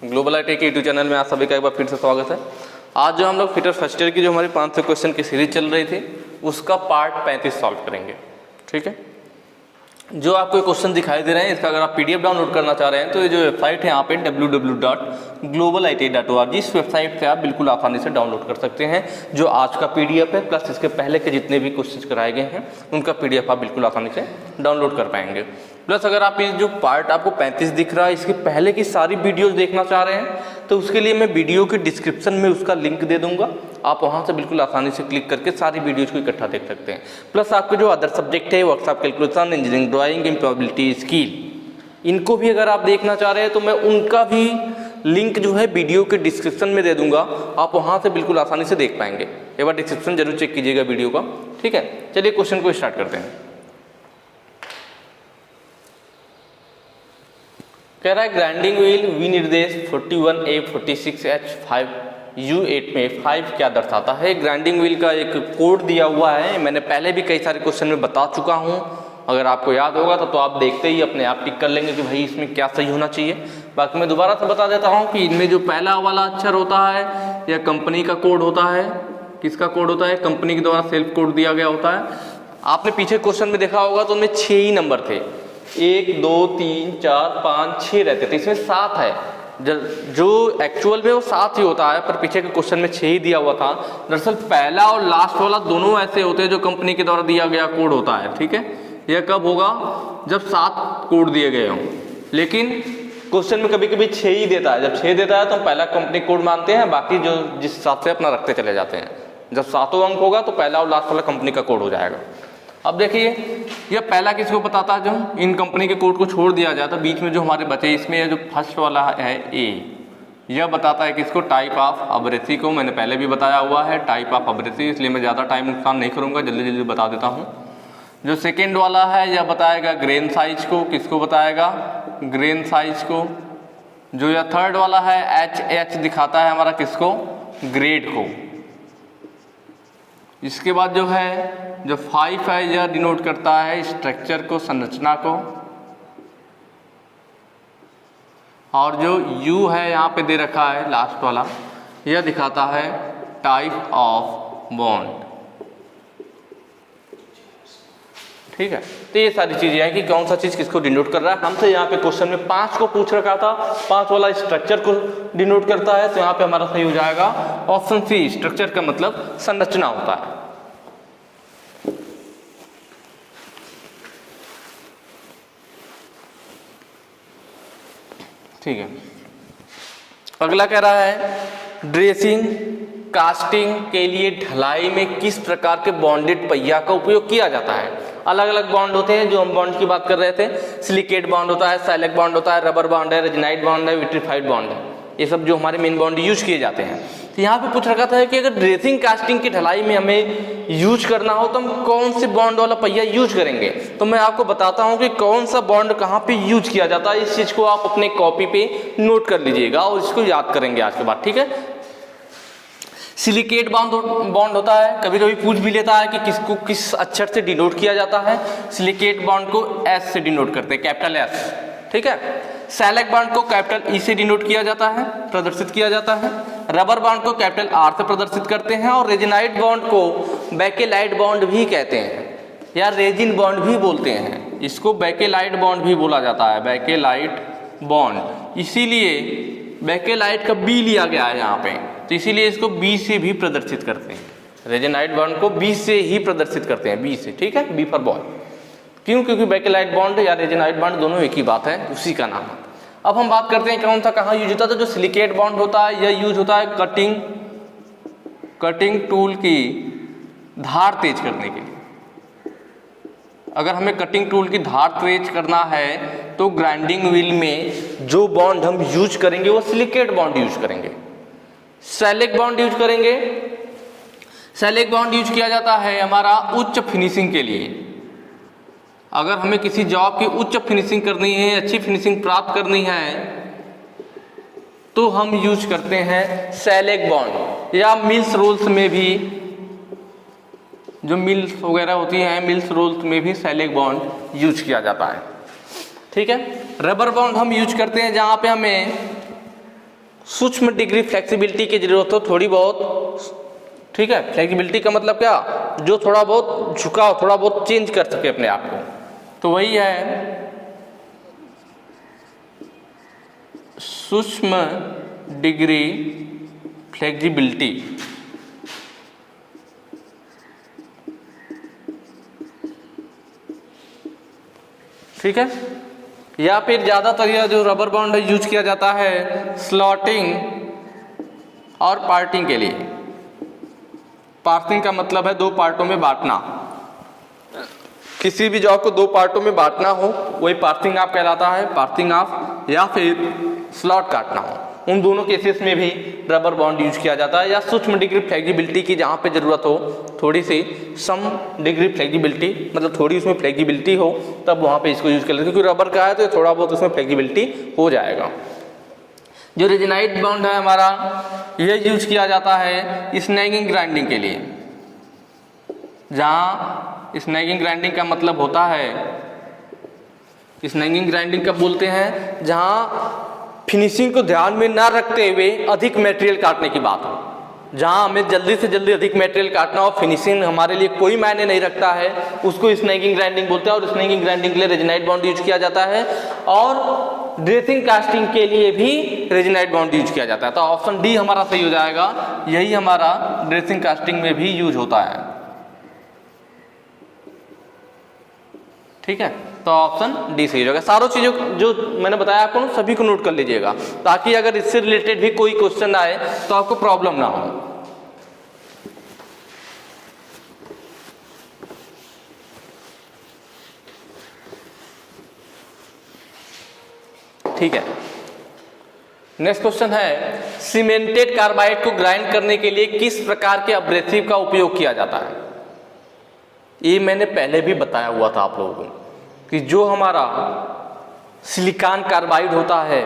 Global IT के YouTube channel में आप सभी का एक बार फिर से स्वागत है। आज जो हम लोग फिटर फर्स्ट ईयर की जो हमारी 500 क्वेश्चन की सीरीज चल रही थी उसका पार्ट 35 सॉल्व करेंगे। ठीक है, जो आपको क्वेश्चन दिखाई दे रहे हैं इसका अगर आप पीडीएफ डाउनलोड करना चाह रहे हैं तो ये जो वेबसाइट है यहाँ पे www.globalit.org, इस वेबसाइट से आप बिल्कुल आसानी से डाउनलोड कर सकते हैं जो आज का पीडीएफ है प्लस इसके पहले के जितने भी क्वेश्चन कराए गए हैं उनका पीडीएफ आप बिल्कुल आसानी से डाउनलोड कर पाएंगे। प्लस अगर आप ये जो पार्ट आपको 35 दिख रहा है इसके पहले की सारी वीडियोस देखना चाह रहे हैं तो उसके लिए मैं वीडियो के डिस्क्रिप्शन में उसका लिंक दे दूंगा, आप वहां से बिल्कुल आसानी से क्लिक करके सारी वीडियोज को इकट्ठा देख सकते हैं। प्लस आपके जो अदर सब्जेक्ट है व्हाट्सएप calculation, engineering drawing, improbability, skill, इनको भी अगर आप देखना चाह रहे हैं तो मैं उनका भी लिंक जो है वीडियो के डिस्क्रिप्शन में दे दूंगा, आप वहां से बिल्कुल आसानी से देख पाएंगे। एक बार डिस्क्रिप्शन जरूर चेक कीजिएगा वीडियो का। ठीक है, चलिए क्वेश्चन को स्टार्ट करते हैं। कह रहा है ग्राइंडिंग व्हील विनिर्देश 41A46H5U8 में 5 क्या दर्शाता है। ग्राइंडिंग व्हील का एक कोड दिया हुआ है, मैंने पहले भी कई सारे क्वेश्चन में बता चुका हूं, अगर आपको याद होगा तो आप देखते ही अपने आप टिक कर लेंगे कि भाई इसमें क्या सही होना चाहिए। बाकी मैं दोबारा से बता देता हूं कि इनमें जो पहला वाला अक्षर होता है यह कंपनी का कोड होता है। किसका कोड होता है? कंपनी के द्वारा सेल्फ कोड दिया गया होता है। आपने पीछे क्वेश्चन में देखा होगा तो उनमें 6 ही नंबर थे, 1 2 3 4 5 6 रहते थे, इसमें 7 है। जो एक्चुअल में वो 7 ही होता है पर पीछे के क्वेश्चन में 6 ही दिया हुआ था। दरअसल पहला और लास्ट वाला दोनों ऐसे होते हैं जो कंपनी के द्वारा दिया गया कोड होता है। ठीक है, यह कब होगा? जब 7 कोड दिए गए हों, लेकिन क्वेश्चन में कभी कभी 6 ही देता है। जब 6 देता है तो हम पहला कंपनी कोड मानते हैं, बाकी जो जिस हिसाब से अपना रखते चले जाते हैं। जब 7वां अंक होगा तो पहला और लास्ट वाला कंपनी का कोड हो जाएगा। अब देखिए यह पहला किसको बताता है? जो इन कंपनी के कोड को छोड़ दिया जाए तो बीच में जो हमारे बचे, इसमें जो फर्स्ट वाला है ए, यह बताता है किसको? टाइप ऑफ अब्रेसिव को। मैंने पहले भी बताया हुआ है टाइप ऑफ अब्रेसिव, इसलिए मैं ज़्यादा टाइम नुकसान नहीं करूँगा, जल्दी जल्दी बता देता हूँ। जो सेकेंड वाला है यह बताएगा ग्रेन साइज को। किसको बताएगा? ग्रेन साइज को। जो यह थर्ड वाला है एच दिखाता है हमारा किसको? ग्रेड को। इसके बाद जो है जो 5 है यह डिनोट करता है स्ट्रक्चर को, संरचना को। और जो U है यहाँ पे दे रखा है लास्ट वाला, यह दिखाता है टाइप ऑफ बॉन्ड। ठीक है, तो ये सारी चीजें हैं कि कौन सा चीज किसको डिनोट कर रहा है। हमसे यहाँ पे क्वेश्चन में 5 को पूछ रखा था, 5 वाला स्ट्रक्चर को डिनोट करता है, तो यहाँ पे हमारा सही हो जाएगा ऑप्शन सी। स्ट्रक्चर का मतलब संरचना होता है। ठीक है, अगला कह रहा है ड्रेसिंग कास्टिंग के लिए ढलाई में किस प्रकार के बॉन्डेड पहिया का उपयोग किया जाता है। अलग अलग बॉन्ड होते हैं, जो हम बॉन्ड की बात कर रहे थे, सिलिकेट बॉन्ड होता है, साइलेक बॉन्ड होता है, रबर बॉन्ड है, रेजिनाइट बॉन्ड है, विट्रीफाइड बॉन्ड है, ये सब जो हमारे मेन बॉन्ड यूज किए जाते हैं। तो यहाँ पे पूछ रखा था कि अगर ड्रेसिंग कास्टिंग की ढलाई में हमें यूज करना हो तो हम कौन से बॉन्ड वाला पहिया यूज करेंगे। तो मैं आपको बताता हूँ कि कौन सा बॉन्ड कहाँ पे यूज किया जाता है। इस चीज को आप अपने कॉपी पे नोट कर लीजिएगा और इसको याद करेंगे आज के बाद। ठीक है, सिलिकेट बॉन्ड होता है, कभी कभी पूछ भी लेता है कि किसको किस अक्षर से डिनोट किया जाता है। सिलिकेट बॉन्ड को एस से डिनोट करते हैं, कैपिटल एस। ठीक है, साइलेक बॉन्ड को कैपिटल ई से डिनोट किया जाता है, प्रदर्शित किया जाता है। रबर बॉन्ड को कैपिटल आर से प्रदर्शित करते हैं। और रेजिनाइट बॉन्ड को बैकेलाइट बॉन्ड भी कहते हैं या रेजिन बॉन्ड भी बोलते हैं। इसको बैकेलाइट बॉन्ड भी बोला जाता है, बैकेलाइट बॉन्ड। इसीलिए बैकेलाइट का बी लिया गया है यहाँ पे, तो इसीलिए इसको बी से भी प्रदर्शित करते हैं। रेजिनाइट बॉन्ड को बी से ही प्रदर्शित करते हैं, बी से। ठीक है, बी फॉर बॉय। क्यों? क्योंकि बैकेलाइट बॉन्ड या रेजिनाइट बॉन्ड दोनों एक ही बात है, उसी का नाम है। अब हम बात करते हैं कौन सा कहाँ यूज होता है। तो जो सिलिकेट बॉन्ड होता है यह यूज होता है कटिंग टूल की धार तेज करने के लिए। अगर हमें कटिंग टूल की धार तेज करना है तो ग्राइंडिंग व्हील में जो बॉन्ड हम यूज करेंगे वो सिलिकेट बॉन्ड यूज करेंगे। साइलेक बॉन्ड यूज करेंगे। साइलेक बॉन्ड यूज किया जाता है हमारा उच्च फिनिशिंग के लिए। अगर हमें किसी जॉब की उच्च फिनिशिंग करनी है, अच्छी फिनिशिंग प्राप्त करनी है, तो हम यूज करते हैं साइलेक बॉन्ड। या मिल्स रोल्स में भी, जो मिल्स वगैरह होती हैं, मिल्स रोल्स में भी साइलेक बॉन्ड यूज किया जाता है। ठीक है, रबर बॉन्ड हम यूज करते हैं जहां पे हमें सूक्ष्म डिग्री फ्लेक्सिबिलिटी की जरूरत हो थोड़ी बहुत, ठीक है। फ्लेक्सिबिलिटी का मतलब क्या, जो थोड़ा बहुत झुकाव, थोड़ा बहुत चेंज कर सके अपने आप को, तो वही है सूक्ष्म डिग्री फ्लेक्सिबिलिटी। ठीक है। या फिर ज़्यादातर यह जो रबर बॉन्ड यूज किया जाता है स्लॉटिंग और पार्टिंग के लिए। पार्टिंग का मतलब है दो पार्टों में बांटना, किसी भी जॉब को दो पार्टों में बांटना हो वही पार्टिंग ऑफ कहलाता है, पार्टिंग ऑफ, या फिर स्लॉट काटना हो, उन दोनों केसेस में भी रबर बॉन्ड यूज किया जाता है। या सूक्ष्म डिग्री फ्लेक्सिबिलिटी की जहाँ पे ज़रूरत हो, थोड़ी सी सम डिग्री फ्लेक्सिबिलिटी, मतलब थोड़ी उसमें फ्लेक्सिबिलिटी हो, तब वहाँ पे इसको यूज कर लेते हैं, क्योंकि रबर का है तो थोड़ा बहुत उसमें फ्लेक्सिबिलिटी हो जाएगा। जो रेजिनाइट बॉन्ड है हमारा, यह यूज किया जाता है स्नैगिंग ग्राइंडिंग के लिए। जहाँ स्नैगिंग ग्राइंडिंग का मतलब होता है, स्नैगिंग ग्राइंडिंग कब बोलते हैं, जहाँ फिनिशिंग को ध्यान में ना रखते हुए अधिक मटेरियल काटने की बात हो, जहाँ हमें जल्दी से जल्दी अधिक मटेरियल काटना हो, फिनिशिंग हमारे लिए कोई मायने नहीं रखता है, उसको स्नैगिंग ग्राइंडिंग बोलते हैं। और स्नैगिंग ग्राइंडिंग के लिए रेजिनाइट बॉन्ड यूज किया जाता है, और ड्रेसिंग कास्टिंग के लिए भी रेजिनाइट बॉन्ड यूज किया जाता है। तो ऑप्शन डी हमारा सही हो जाएगा, यही हमारा ड्रेसिंग कास्टिंग में भी यूज होता है। ठीक है, तो ऑप्शन डी सही हो जाएगा। सारों चीज़ों जो मैंने बताया आपको सभी को नोट कर लीजिएगा, ताकि अगर इससे रिलेटेड भी कोई क्वेश्चन आए तो आपको प्रॉब्लम ना हो। ठीक है, नेक्स्ट क्वेश्चन है, सीमेंटेड कार्बाइड को ग्राइंड करने के लिए किस प्रकार के अब्रेसिव का उपयोग किया जाता है। ये मैंने पहले भी बताया हुआ था आप लोगों को कि जो हमारा सिलिकॉन कार्बाइड होता है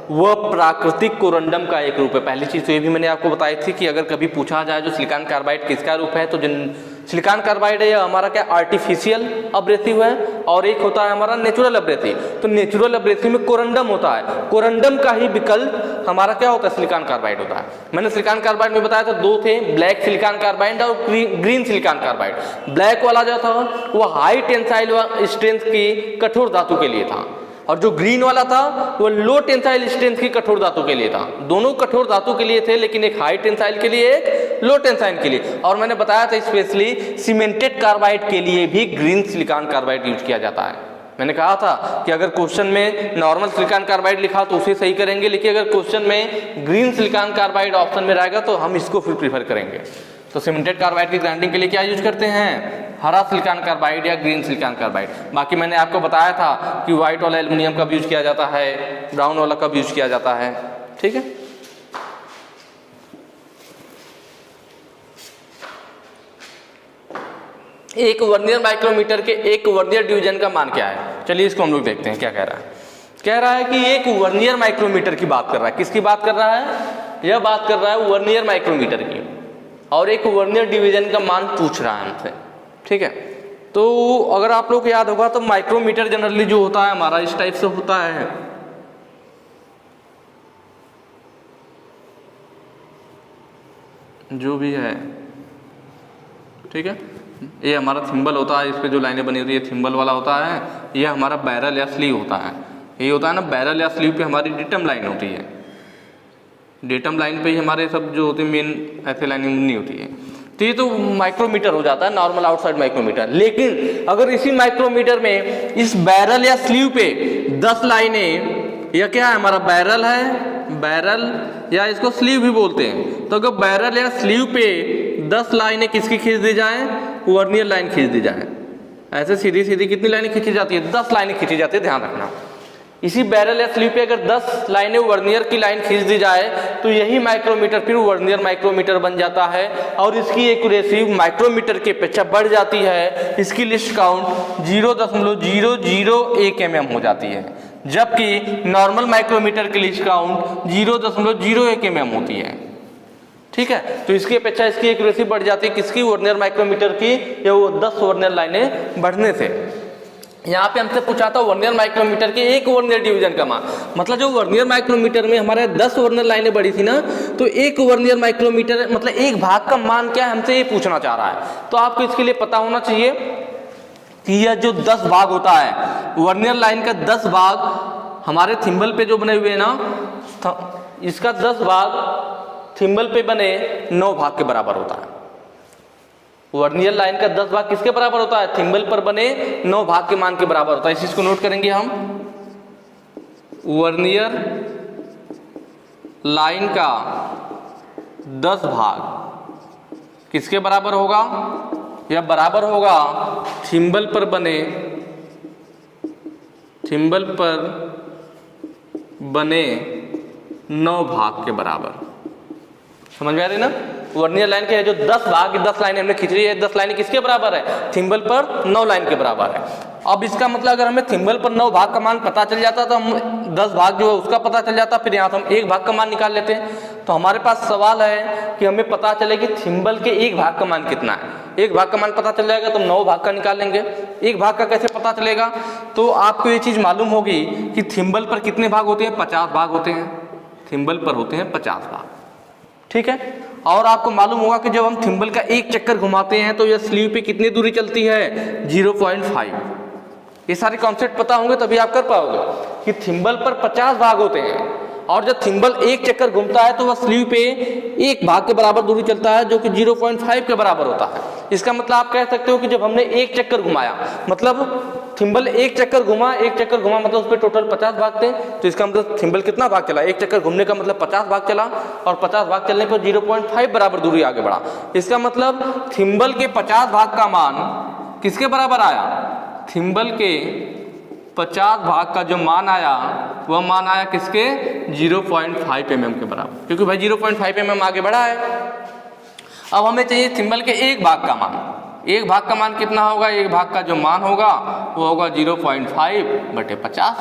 वह प्राकृतिक कोरंडम का एक रूप है। पहली चीज़ तो ये भी मैंने आपको बताई थी कि अगर कभी पूछा जाए जो सिलिकॉन कार्बाइड किसका रूप है, तो जिन सिलिकॉन कार्बाइड है यह हमारा क्या आर्टिफिशियल अब्रेसिव है, और एक होता है हमारा नेचुरल अब्रेसिव। तो नेचुरल अब्रेसिव में कोरंडम होता है, कोरंडम का ही विकल्प हमारा क्या होता है, सिलिकॉन कार्बाइड होता है। मैंने सिलिकॉन कार्बाइड में बताया था दो थे, ब्लैक सिलिकॉन कार्बाइड और ग्रीन सिलिकॉन कार्बाइड। ब्लैक वाला जो था वो हाई टेंसाइल स्ट्रेंथ की कठोर धातु के लिए था, और जो ग्रीन वाला था वो लो टेंसाइल स्ट्रेंथ की कठोर धातु के लिए था। दोनों कठोर धातु के लिए थे, लेकिन एक हाई टेंसाइल के लिए, एक लो टेंसाइल के लिए। और मैंने बताया था स्पेशली सीमेंटेड कार्बाइड के लिए भी ग्रीन सिलिकॉन कार्बाइड यूज किया जाता है। मैंने कहा था कि अगर क्वेश्चन में नॉर्मल सिलिकॉन कार्बाइड लिखा तो उसे सही करेंगे, लेकिन अगर क्वेश्चन में ग्रीन सिलिकॉन कार्बाइड ऑप्शन में रहेगा तो हम इसको फिर प्रीफर करेंगे। तो सीमेंटेड कार्बाइड की ग्राइंडिंग के लिए क्या यूज करते हैं, हरा सिलिकॉन कार्बाइड या ग्रीन सिलिकॉन कार्बाइड। बाकी मैंने आपको बताया था कि व्हाइट वाला एल्युमिनियम कब यूज किया जाता है, ब्राउन वाला कब यूज किया जाता है। ठीक है, एक वर्नियर माइक्रोमीटर के एक वर्नियर डिवीजन का मान क्या है। चलिए इसको हम लोग देखते हैं क्या कह रहा है। कह रहा है कि एक वर्नियर माइक्रोमीटर की बात कर रहा है। किसकी बात कर रहा है, यह बात कर रहा है वर्नियर माइक्रोमीटर की, और एक वर्नियर डिवीजन का मान पूछ रहा है हमसे। ठीक है, तो अगर आप लोग को याद होगा तो माइक्रोमीटर जनरली जो होता है हमारा इस टाइप से होता है। जो भी है, ठीक है, ये हमारा थिम्बल होता है, इस पे जो लाइनें बनी होती है थिम्बल वाला होता है। ये हमारा बैरल या स्लीव होता है। ये होता है ना, बैरल या स्लीव पे हमारी डेटम लाइन होती है। डेटम लाइन पे ही हमारे सब जो होते हैं मेन ऐसे लाइनिंग नहीं होती है। तो ये तो माइक्रोमीटर हो जाता है, नॉर्मल आउटसाइड माइक्रोमीटर। लेकिन अगर इसी माइक्रोमीटर में इस बैरल या स्लीव पे 10 लाइनें, यह क्या है हमारा बैरल है, बैरल या इसको स्लीव भी बोलते हैं। तो अगर बैरल या स्लीव पे 10 लाइनें किसकी खींच दी जाए, वर्नियर लाइन खींच दी जाए। ऐसे सीधी सीधी कितनी लाइनें खींची जाती है, 10 लाइनें खींची जाती है, ध्यान रखना। इसी बैरल या स्लीव पे अगर 10 लाइनें वर्नियर की लाइन खींच दी जाए तो यही माइक्रोमीटर फिर वर्नियर माइक्रोमीटर बन जाता है, और इसकी एक्यूरेसी माइक्रोमीटर के अपेक्षा बढ़ जाती है। इसकी लिस्ट काउंट 0.001 mm हो जाती है, जबकि नॉर्मल माइक्रोमीटर की लिस्ट काउंट 0.01 mm होती है। ठीक है, तो इसकी अपेक्षा इसकी एक्यूरेसी बढ़ जाती है, किसकी, वर्नियर माइक्रोमीटर की, या वो 10 वर्नियर लाइनें बढ़ने से। यहाँ पे हमसे पूछा था वर्नियर माइक्रोमीटर के एक वर्नियर डिवीजन का मान, मतलब जो वर्नियर माइक्रोमीटर में हमारे 10 वर्नियर लाइनें बढ़ी थी ना, तो एक वर्नियर माइक्रोमीटर मतलब एक भाग का मान क्या है, हमसे ये पूछना चाह रहा है। तो आपको इसके लिए पता होना चाहिए कि यह जो 10 भाग होता है वर्नियर लाइन का 10 भाग हमारे थिम्बल पे जो बने हुए हैं ना, इसका 10 भाग थिम्बल पे बने 9 भाग के बराबर होता है। वर्नियर लाइन का 10 भाग किसके बराबर होता है, थिम्बल पर बने 9 भाग के मान के बराबर होता है। इस चीज को नोट करेंगे हम। वर्नियर लाइन का 10 भाग किसके बराबर होगा, यह बराबर होगा थिम्बल पर बने 9 भाग के बराबर। समझ में आ रही ना। वर्नियर लाइन के जो 10 भाग 10 लाइनें हमने खींच रही है, 10 लाइनें किसके बराबर है, थिम्बल पर 9 लाइन के बराबर है। अब इसका मतलब अगर हमें थिम्बल पर 9 भाग का मान पता चल जाता तो हम 10 भाग जो है उसका पता चल जाता, फिर यहाँ से हम एक भाग का मान निकाल लेते हैं। तो हमारे पास सवाल है कि हमें पता चले कि थिम्बल के एक भाग का मान कितना है। एक भाग का मान पता चल जाएगा तो 9 भाग का निकाल लेंगे। एक भाग का कैसे पता चलेगा, तो आपको ये चीज़ मालूम होगी कि थिम्बल पर कितने भाग होते हैं, 50 भाग होते हैं। थिम्बल पर होते हैं 50 भाग, ठीक है। और आपको मालूम होगा कि जब हम थिम्बल का एक चक्कर घुमाते हैं तो यह स्लीव पे कितनी दूरी चलती है, 0.5। ये सारे कॉन्सेप्ट पता होंगे तभी आप कर पाओगे कि थिम्बल पर 50 भाग होते हैं और जब थिम्बल एक चक्कर घूमता है तो वह स्लीव पे एक भाग के बराबर दूरी चलता है जो कि 0.5 के बराबर होता है। इसका मतलब आप कह सकते हो कि जब हमने एक चक्कर घुमाया, मतलब थिम्बल एक चक्कर घुमा मतलब उस पर टोटल 50 भाग थे, तो इसका मतलब थिम्बल कितना भाग चला, एक चक्कर घूमने का मतलब 50 भाग चला और 50 भाग चलने पर 0.5 बराबर दूरी आगे बढ़ा। इसका मतलब थिम्बल के 50 भाग का मान किसके बराबर आया, थिम्बल के 50 भाग का जो मान आया वह मान आया किसके, 0.5 mm के बराबर, क्योंकि भाई 0.5 mm आगे बढ़ा है। अब हमें चाहिए थिम्बल के एक भाग का मान। एक भाग का मान कितना होगा, एक भाग का जो मान होगा वो होगा 0.5/50।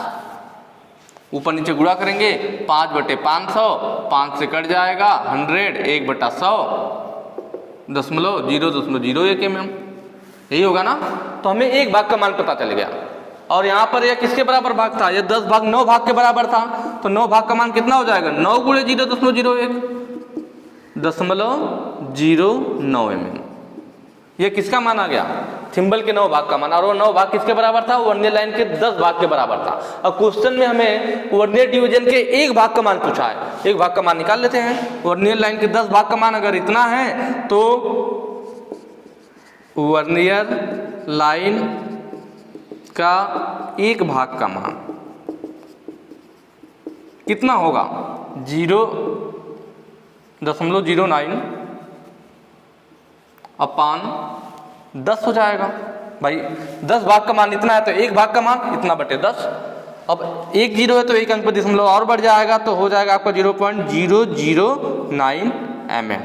ऊपर नीचे गुणा करेंगे 5/500, 5 से कट जाएगा 100, 1/100 .001 mm, यही होगा ना। तो हमें एक भाग का मान पता चल गया। और यहाँ पर यह किसके बराबर भाग था, यह 10 भाग 9 भाग के बराबर था, तो 9 भाग का मान कितना हो जाएगा, 9 × 0.01 mm। ये किसका मान आ गया, थिम्बल के 9 भाग का मान। और वो 9 भाग किसके बराबर था, वर्नियर लाइन के 10 भाग के बराबर था। अब क्वेश्चन में हमें वर्नियर डिवीजन के एक भाग का मान पूछा है, एक भाग का मान निकाल लेते हैं। वर्नियर लाइन के 10 भाग का मान अगर इतना है तो वर्नियर लाइन का एक भाग का मान कितना होगा, 0.09 अपान 10 हो जाएगा। भाई 10 भाग का मान इतना है तो एक भाग का मान इतना बटे 10। अब एक 0 है तो एक अंक पर दशमलव और बढ़ जाएगा तो हो जाएगा आपका 0.009 mm।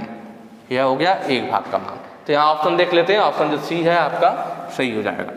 यह हो गया एक भाग का मान। तो यहाँ ऑप्शन देख लेते हैं, ऑप्शन जो सी है आपका सही हो जाएगा।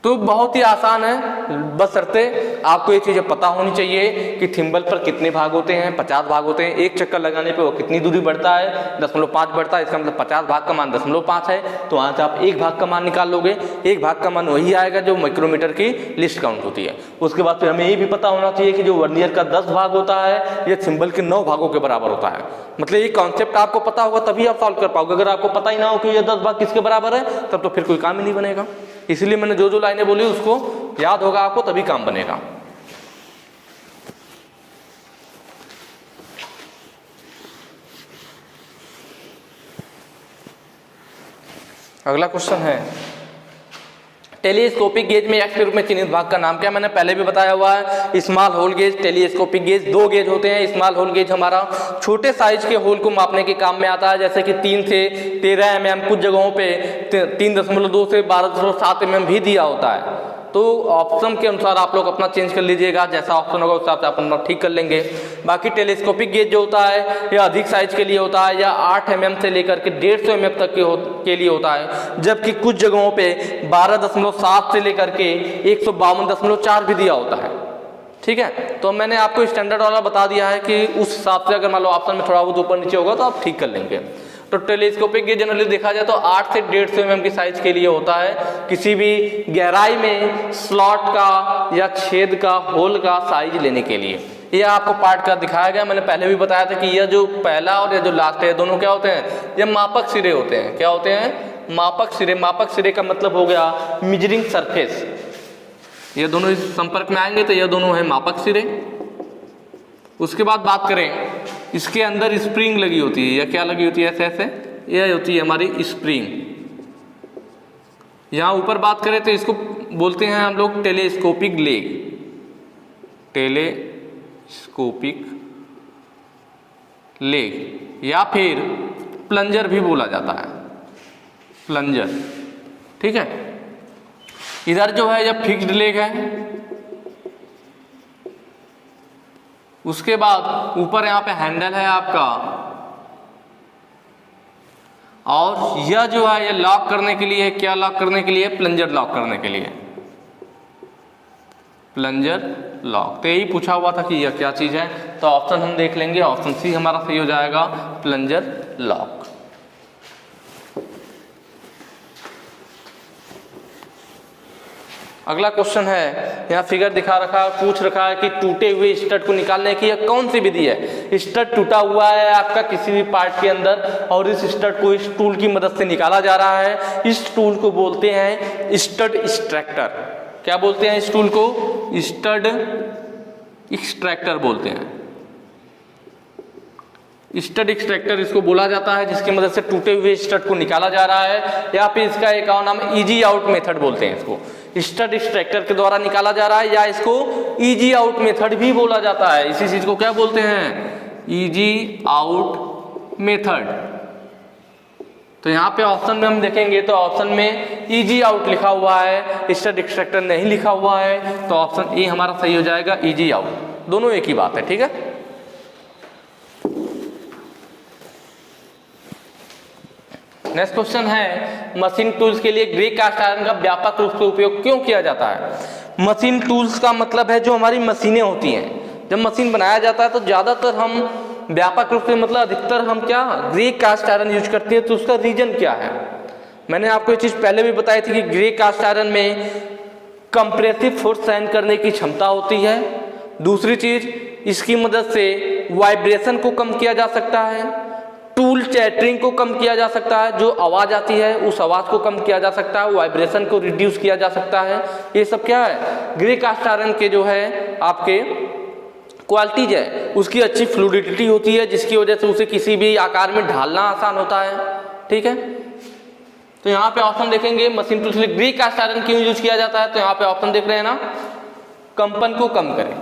तो बहुत ही आसान है, बशर्ते आपको ये चीज़ें पता होनी चाहिए कि थिम्बल पर कितने भाग होते हैं, 50 भाग होते हैं। एक चक्कर लगाने पे वो कितनी दूरी बढ़ता है, 0.5 बढ़ता है, इसका मतलब 50 भाग का मान 0.5 है। तो वहाँ से आप एक भाग का मान निकाल लोगे। एक भाग का मान वही आएगा जो माइक्रोमीटर की लिस्ट काउंट होती है। उसके बाद फिर हमें ये भी पता होना चाहिए कि जो वर्नियर का 10 भाग होता है यह थिम्बल के 9 भागों के बराबर होता है। मतलब ये कॉन्सेप्ट आपको पता होगा तभी आप सॉल्व कर पाओगे। अगर आपको पता ही ना हो कि ये 10 भाग किसके बराबर है तब तो फिर कोई काम ही नहीं बनेगा। इसलिए मैंने जो लाइनें बोली उसको याद होगा आपको, तभी काम बनेगा। अगला क्वेश्चन है, टेलीस्कोपिक गेज में एक्स के रूप में चिन्हित भाग का नाम क्या। मैंने पहले भी बताया हुआ है, small hole gauge, telescopic gauge. 2 gauge होते हैं। स्मॉल होल गेज हमारा छोटे साइज के होल को मापने के काम में आता है, जैसे कि 3 से 13 mm, कुछ जगहों पे 3.2 से 12.7 mm भी दिया होता है। तो ऑप्शन के अनुसार आप लोग अपना चेंज कर लीजिएगा, जैसा ऑप्शन होगा उस हिसाब से आप अपना ठीक कर लेंगे। बाकी टेलीस्कोपिक गेज जो होता है यह अधिक साइज के लिए होता है, या 8 mm से लेकर के 150 mm तक के लिए होता है, जबकि कुछ जगहों पे 12.7 से लेकर के 152.4 भी दिया होता है। ठीक है, तो मैंने आपको स्टैंडर्ड वाला बता दिया है कि उस हिसाब से अगर मान लो ऑप्शन में थोड़ा बहुत ऊपर नीचे होगा तो आप ठीक कर लेंगे। तो टेलीस्कोपिक ये जनरली देखा जाए तो 8 से 150 mm की साइज के लिए होता है, किसी भी गहराई में स्लॉट का या छेद का होल का साइज लेने के लिए। ये आपको पार्ट का दिखाया गया, मैंने पहले भी बताया था कि यह जो पहला और यह जो लास्ट है दोनों क्या होते हैं, ये मापक सिरे होते हैं। क्या होते हैं? मापक सिरे। मापक सिरे का मतलब हो गया मेजरिंग सरफेस। ये दोनों इस संपर्क में आएंगे तो ये दोनों है मापक सिरे। उसके बाद बात करें, इसके अंदर स्प्रिंग लगी होती है, या क्या लगी होती है? ऐसे ऐसे यह होती है हमारी स्प्रिंग। यहाँ ऊपर बात करें तो इसको बोलते हैं हम लोग टेलीस्कोपिक लेग, टेलीस्कोपिक लेग, या फिर प्लंजर भी बोला जाता है, प्लंजर। ठीक है, इधर जो है यह फिक्स्ड लेग है। उसके बाद ऊपर यहाँ पे हैंडल है आपका, और यह जो है ये लॉक करने के लिए, क्या लॉक करने के लिए? प्लंजर लॉक करने के लिए, प्लंजर लॉक। तो यही पूछा हुआ था कि यह क्या चीज है, तो ऑप्शन हम देख लेंगे, ऑप्शन सी हमारा सही हो जाएगा, प्लंजर लॉक। अगला क्वेश्चन है, यहाँ फिगर दिखा रखा है, पूछ रखा है कि टूटे हुए स्टड को निकालने की यह कौन सी विधि है। स्टड टूटा हुआ है आपका किसी भी पार्ट के अंदर, और इस स्टड को इस टूल की मदद से निकाला जा रहा है। इस टूल को बोलते हैं स्टड एक्सट्रैक्टर। क्या बोलते हैं इस टूल को? स्टड एक्सट्रैक्टर बोलते हैं। स्टड एक्सट्रैक्टर इसको बोला जाता है, जिसकी मदद से टूटे हुए स्टड को निकाला जा रहा है, या फिर इसका एक और नाम इजी आउट मेथड बोलते हैं। इसको स्टड एक्सट्रैक्टर के द्वारा निकाला जा रहा है, या इसको इजी आउट मेथड भी बोला जाता है। इसी चीज को क्या बोलते हैं? Easy out method. तो यहाँ पे ऑप्शन में हम देखेंगे तो ऑप्शन में इजी आउट लिखा हुआ है, स्टड एक्सट्रैक्टर नहीं लिखा हुआ है, तो ऑप्शन ए हमारा सही हो जाएगा, इजी आउट। दोनों एक ही बात है। ठीक है, नेक्स्ट क्वेश्चन है, मशीन टूल्स के लिए ग्रे कास्ट आयरन का व्यापक रूप से उपयोग क्यों किया जाता है? मशीन टूल्स का मतलब है जो हमारी मशीनें होती हैं। जब मशीन बनाया जाता है तो ज्यादातर हम व्यापक रूप से मतलब अधिकतर हम क्या ग्रे कास्ट आयरन यूज करते हैं। तो उसका रीजन क्या है? मैंने आपको ये चीज पहले भी बताई थी कि ग्रे कास्ट आयरन में कंप्रेसिव फोर्स सहन करने की क्षमता होती है। दूसरी चीज, इसकी मदद से वाइब्रेशन को कम किया जा सकता है, टूल चैटरिंग को कम किया जा सकता है, जो आवाज आती है उस आवाज को कम किया जा सकता है, वाइब्रेशन को रिड्यूस किया जा सकता है। ये सब क्या है? ग्रे कास्ट आयरन के जो है आपके क्वालिटीज है, उसकी अच्छी फ्लूइडिटी होती है, जिसकी वजह से उसे किसी भी आकार में ढालना आसान होता है। ठीक है, तो यहाँ पे ऑप्शन देखेंगे, मशीन टूल्स के लिए ग्रे कास्ट आयरन क्यों यूज किया जाता है? तो यहाँ पे ऑप्शन देख रहे हैं ना, कंपन को कम करें,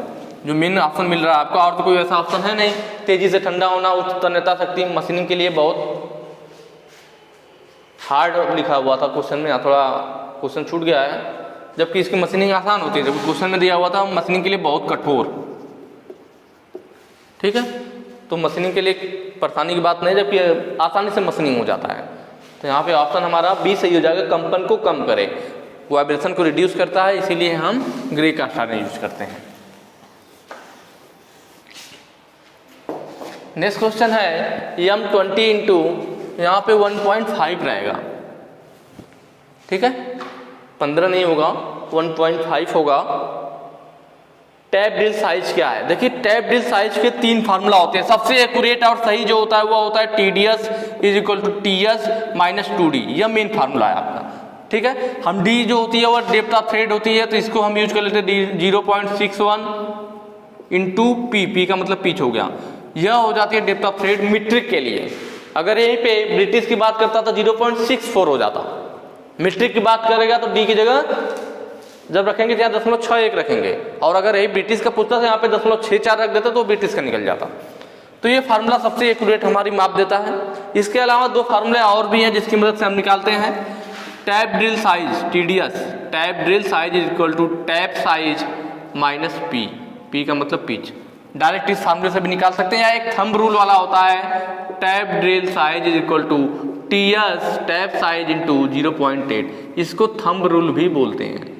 जो मेन ऑप्शन मिल रहा है आपको, और तो कोई ऐसा ऑप्शन है नहीं। तेजी से ठंडा होना, उच्च तन्यता शक्ति, मशीनिंग के लिए बहुत हार्ड लिखा हुआ था क्वेश्चन में, यहाँ थोड़ा क्वेश्चन छूट गया है, जबकि इसकी मशीनिंग आसान होती है। जब क्वेश्चन में दिया हुआ था मशीनिंग के लिए बहुत कठोर। ठीक है, तो मशीनिंग के लिए परेशानी की बात नहीं, जबकि आसानी से मशीनिंग हो जाता है। तो यहाँ पे ऑप्शन हमारा बी सही हो जाएगा, कंपन को कम करे, वाइब्रेशन को रिड्यूस करता है, इसीलिए हम ग्रे कास्ट आयरन यूज करते हैं। नेक्स्ट क्वेश्चन है, M20 इंटू यहाँ पे 1.5 रहेगा। ठीक है, 15 नहीं होगा, 1.5 होगा। टैप ड्रिल साइज क्या है? देखिए, टैप ड्रिल साइज के 3 फार्मूला होते हैं। सबसे एक्यूरेट और सही जो होता है वो होता है TDS is equal to TS minus 2D। यह मेन फार्मूला है आपका। ठीक है, हम D जो होती है वो डेप्थ ऑफ थ्रेड होती है, तो इसको हम यूज कर लेते हैं 0.61 इंटू P का मतलब पिच हो गया। यह हो जाती है डेप्थ ऑफ थ्रेड मीट्रिक के लिए। अगर यहीं पे ब्रिटिश की बात करता तो 0.64 हो जाता। मीट्रिक की बात करेगा तो D की जगह जब रखेंगे तो यहाँ 0.61 रखेंगे, और अगर यही ब्रिटिश का पूछता तो यहाँ पे 0.64 रख देता तो ब्रिटिश का निकल जाता। तो ये फार्मूला सबसे एक्यूरेट हमारी माप देता है। इसके अलावा 2 फार्मूले और भी हैं जिसकी मदद से हम निकालते हैं। Tap drill size TDS, tap drill size is equal to tap size minus P का मतलब पिच। डायरेक्ट इस फार्मूले से भी निकाल सकते हैं, या एक थंब रूल वाला होता है, tap drill size is equal to TS tap size into 0.8। इसको थंब रूल भी बोलते हैं।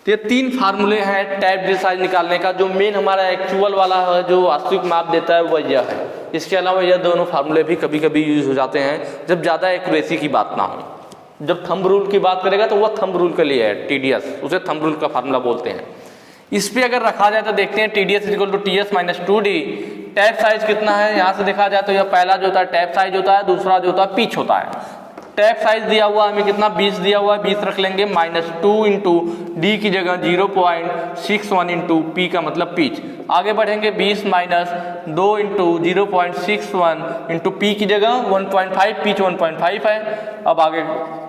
तो ये 3 फार्मूले हैं टैप ड्रिल साइज निकालने का। जो मेन हमारा एक्चुअल वाला है, जो वास्तविक माप देता है, वह यह है। इसके अलावा यह दोनों फार्मूले भी कभी कभी यूज हो जाते हैं जब ज़्यादा एक्यूरेसी की बात ना हो। जब थंब रूल की बात करेगा तो वह थंब रूल के लिए है, TDS, उसे थंब रूल का फार्मूला बोलते हैं। इस पे अगर रखा जाए तो देखते हैं TDS equal to TS minus 2D। Tap size कितना है यहाँ से देखा जाए तो यह पहला जो होता है टैप साइज होता है, दूसरा जो होता है पिच होता है। टैप साइज दिया हुआ हमें कितना 20 दिया हुआ है, 20 रख लेंगे माइनस 2 इंटू डी की जगह 0.61 इंटू पी का मतलब पिच। आगे बढ़ेंगे 20 माइनस 2 इंटू 0.61 इंटू पी की जगह 1.5, पिच 1.5 है। अब आगे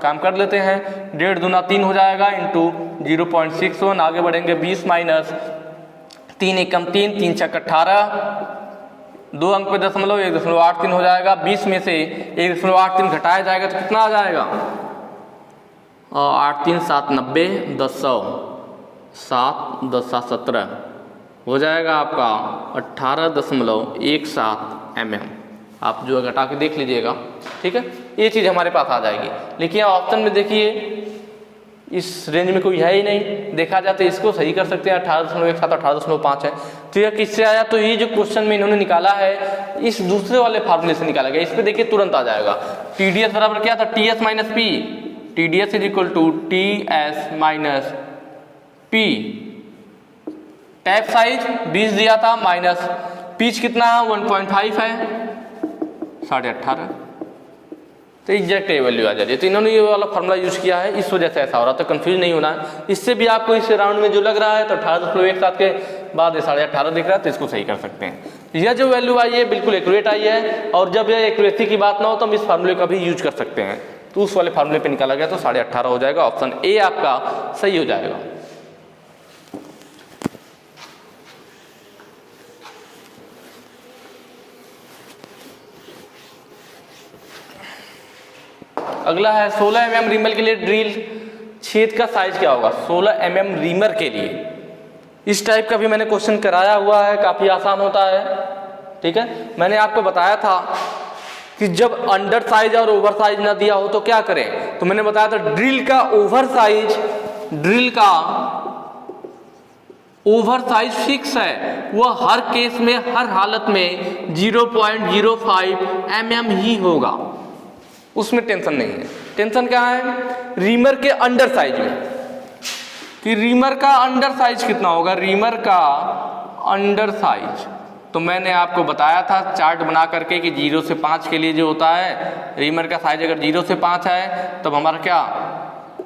काम कर लेते हैं, 1.5 दूना 3 हो जाएगा इंटू 0.61। आगे बढ़ेंगे 20 माइनस 3 एकम 3, 3 छक 18, 2 अंक पे दशमलव 1.83 हो जाएगा। 20 में से 1.83 घटाया जाएगा तो कितना आ जाएगा, 8 3 7 90, 10 100, 7 10 7 17 हो जाएगा आपका 18.17 mm। आप जो घटा के देख लीजिएगा, ठीक है। ये चीज़ हमारे पास आ जाएगी। लेकिन ऑप्शन में देखिए इस रेंज में कोई है ही नहीं। देखा जाए तो इसको सही कर सकते हैं, 18.17 18.5 है। तो यह किससे आया, तो ये जो क्वेश्चन में इन्होंने निकाला है इस दूसरे वाले फार्मूले से निकाला गया। इस पे देखिए तुरंत आ जाएगा। TDS बराबर क्या था, TS minus P. TDS is equal to TS minus P. Tap size 20 दिया था माइनस पिच कितना 1.5 है, 18.5। तो एग्जैक्ट वैल्यू आ जाती है। तो इन्होंने ये वाला फार्मूला यूज किया है, इस वजह से ऐसा हो रहा है। तो कंफ्यूज नहीं होना है। इससे भी आपको इस राउंड में जो लग रहा है तो 18.17 के बाद 18.5 दिख रहा है, तो इसको सही कर सकते हैं। यह जो वैल्यू आई है बिल्कुल एक्यूरेट आई है। और जब यह एक्यूरेसी की बात ना हो तो हम इस फार्मूले का भी यूज कर सकते हैं। तो उस वाले फार्मूले पे निकाला गया तो 18.5 हो जाएगा। ऑप्शन ए आपका सही हो जाएगा। अगला है 16 mm रीमर के लिए ड्रिल छेद का साइज क्या होगा। 16 mm रीमर के लिए इस टाइप का भी मैंने क्वेश्चन कराया हुआ है, काफी आसान होता है, ठीक है। मैंने आपको बताया था कि जब अंडर साइज और ओवर साइज ना दिया हो तो क्या करें। तो मैंने बताया था ड्रिल का ओवर साइज फिक्स है, वह हर केस में हर हालत में 0.05 mm ही होगा, उसमें टेंशन नहीं है। टेंशन क्या है, रीमर के अंडर साइज में, कि रीमर का अंडर साइज कितना होगा। रीमर का अंडर साइज तो मैंने आपको बताया था चार्ट बना करके कि 0 से 5 के लिए जो होता है रीमर का साइज, अगर 0 से 5 है तब हमारा क्या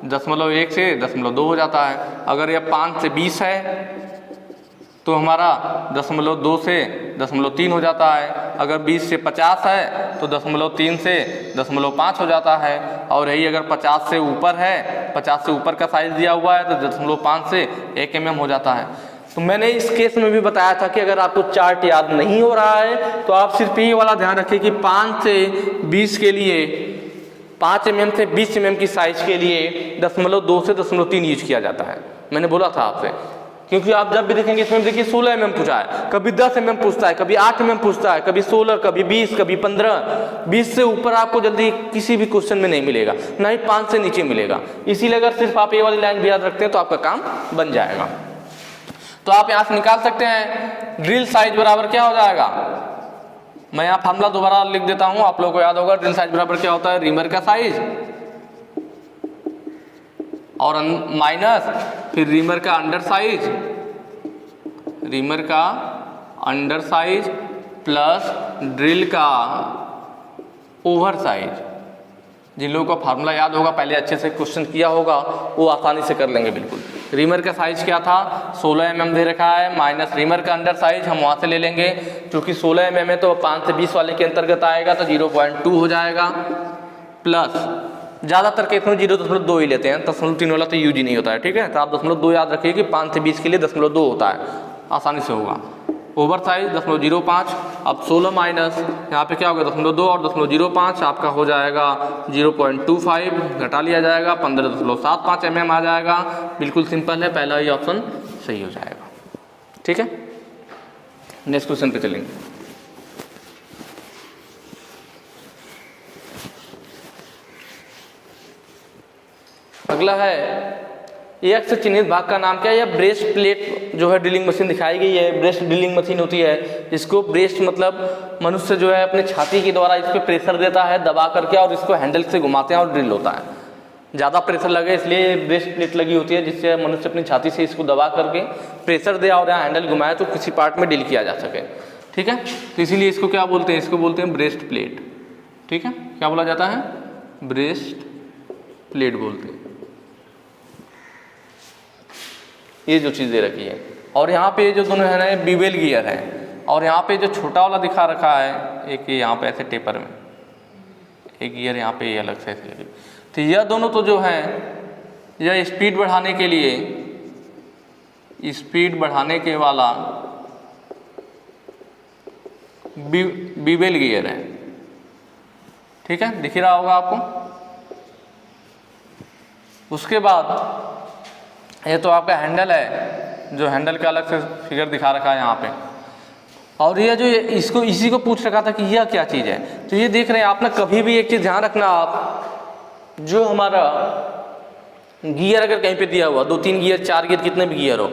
0.1 से 0.2 हो जाता है। अगर यह 5 से 20 है तो हमारा 0.2 से 0.3 हो जाता है। अगर 20 से 50 है तो 0.3 से 0.5 हो जाता है। और यही अगर 50 से ऊपर है, 50 से ऊपर का साइज दिया हुआ है तो 0.5 से 1 mm हो जाता है। तो मैंने इस केस में भी बताया था कि अगर आपको चार्ट याद नहीं हो रहा है तो आप सिर्फ ये वाला ध्यान रखिए कि 5 से 20 के लिए 5 mm से 20 mm की साइज के लिए 0.2 से 0.3 यूज किया जाता है। मैंने बोला था आपसे, क्योंकि आप जब भी देखेंगे इसमें देखिए 16 mm पूछा है, कभी 10 mm पूछता है, कभी 8 mm पूछता है, कभी 16, कभी 20, कभी 15। 20 से ऊपर आपको जल्दी किसी भी क्वेश्चन में नहीं मिलेगा, ना ही 5 से नीचे मिलेगा। इसीलिए अगर सिर्फ आप ये वाली लाइन भी याद रखते हैं तो आपका काम बन जाएगा। तो आप यहाँ से निकाल सकते हैं ड्रिल साइज बराबर क्या हो जाएगा। मैं यहाँ फार्मूला दोबारा लिख देता हूँ, आप लोगों को याद होगा। ड्रिल साइज बराबर क्या होता है, रीमर का साइज और माइनस फिर रीमर का अंडर साइज प्लस ड्रिल का ओवर साइज। जिन लोगों को फार्मूला याद होगा, पहले अच्छे से क्वेश्चन किया होगा, वो आसानी से कर लेंगे बिल्कुल। रीमर का साइज क्या था, 16 mm दे रखा है, माइनस रीमर का अंडर साइज हम वहाँ से ले लेंगे, क्योंकि 16 mm है तो 5 से 20 वाले के अंतर्गत आएगा तो 0.2 हो जाएगा, प्लस ज़्यादातर केस में 0.2 ही लेते हैं, 0.3 वाला तो यूज ही नहीं होता है, ठीक है। तो आप 0.2 याद रखिए कि 5 से 20 के लिए 0.2 होता है, आसानी से होगा। ओवर साइज 0.05, अब 16 माइनस यहाँ पे क्या होगा 0.2 और 0.05 आपका हो जाएगा 0.25, घटा लिया जाएगा 15.75 mm आ जाएगा। बिल्कुल सिंपल है, पहला ही ऑप्शन सही हो जाएगा, ठीक है। नेक्स्ट क्वेश्चन पे चलेंगे। अगला है एक से चिन्हित भाग का नाम क्या है? यह ब्रेस्ट प्लेट जो है ड्रिलिंग मशीन दिखाई गई है, ब्रेस्ट ड्रिलिंग मशीन होती है। इसको ब्रेस्ट मतलब मनुष्य जो है अपने छाती के द्वारा इस पर प्रेशर देता है दबा करके, और इसको हैंडल से घुमाते हैं और ड्रिल होता है। ज़्यादा प्रेशर लगे इसलिए ब्रेस्ट प्लेट लगी होती है, जिससे मनुष्य अपनी छाती से इसको दबा करके प्रेशर दे और यहाँ हैंडल घुमाए तो किसी पार्ट में ड्रिल किया जा सके। ठीक है, तो इसीलिए इसको क्या बोलते हैं? इसको बोलते हैं ब्रेस्ट प्लेट। ठीक है, क्या बोला जाता है? ब्रेस्ट प्लेट बोलते हैं। ये जो चीज़ दे रखी है, और यहाँ पे जो दोनों है ना बीवेल गियर है, और यहाँ पे जो छोटा वाला दिखा रखा है एक यहाँ पे ऐसे टेपर में, एक गियर यहाँ पे अलग से ऐसे। तो यह दोनों तो जो है यह स्पीड बढ़ाने के लिए, स्पीड बढ़ाने के वाला बीवेल गियर है। ठीक है, दिख रहा होगा आपको। उसके बाद ये तो आपका हैंडल है, जो हैंडल का अलग से फिगर दिखा रखा है यहाँ पे, और ये जो इसको इसी को पूछ रखा था कि यह क्या चीज़ है। तो ये देख रहे हैं आप ना, कभी भी एक चीज़ ध्यान रखना आप, जो हमारा गियर अगर कहीं पे दिया हुआ 2-3 गियर 4 गियर कितने भी गियर हो,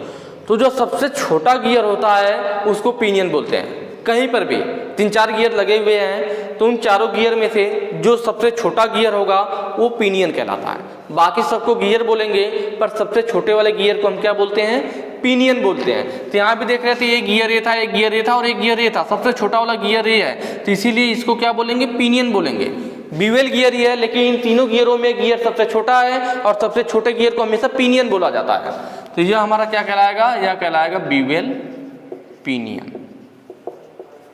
तो जो सबसे छोटा गियर होता है उसको पिनियन बोलते हैं। कहीं पर भी 3-4 गियर लगे हुए हैं तो उन चारों गियर में से जो सबसे छोटा गियर होगा वो पिनियन कहलाता है। बाकी सबको गियर बोलेंगे पर सबसे छोटे वाले गियर को हम क्या बोलते हैं? पिनियन बोलते हैं। तो यहाँ भी देख रहे थे एक गियर ये था, एक गियर ये था और एक गियर ये था, सबसे छोटा वाला गियर ये है, तो इसीलिए इसको क्या बोलेंगे? पिनियन बोलेंगे। बीवेल गियर ये है, लेकिन इन तीनों गियरों में गियर सबसे छोटा है और सबसे छोटे गियर को हमेशा पिनियन बोला जाता है। तो यह हमारा क्या कहलाएगा? यह कहलाएगा बीवेल पिनियन।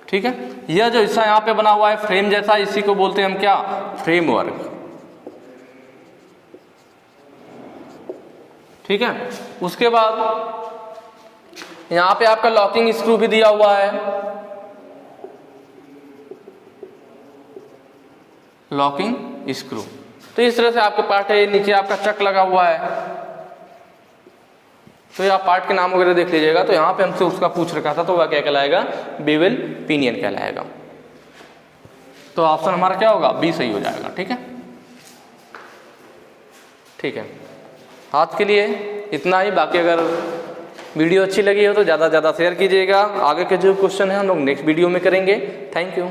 ठीक है, यह जो हिस्सा यहाँ पे बना हुआ है फ्रेम जैसा, इसी को बोलते हैं हम क्या? फ्रेमवर्क। ठीक है, उसके बाद यहाँ पे आपका लॉकिंग स्क्रू भी दिया हुआ है, लॉकिंग स्क्रू। तो इस तरह से आपके पार्ट है। नीचे आपका चक लगा हुआ है, तो ये आप पार्ट के नाम वगैरह देख लीजिएगा। तो यहाँ पे हमसे उसका पूछ रखा था, तो वह क्या कहलाएगा? बीवेल पिनियन कहलाएगा। तो ऑप्शन हमारा क्या होगा? बी सही हो जाएगा। ठीक है, ठीक है, आज के लिए इतना ही। बाकी अगर वीडियो अच्छी लगी हो तो ज़्यादा से ज़्यादा शेयर कीजिएगा। आगे के जो क्वेश्चन है हम लोग नेक्स्ट वीडियो में करेंगे। Thank you.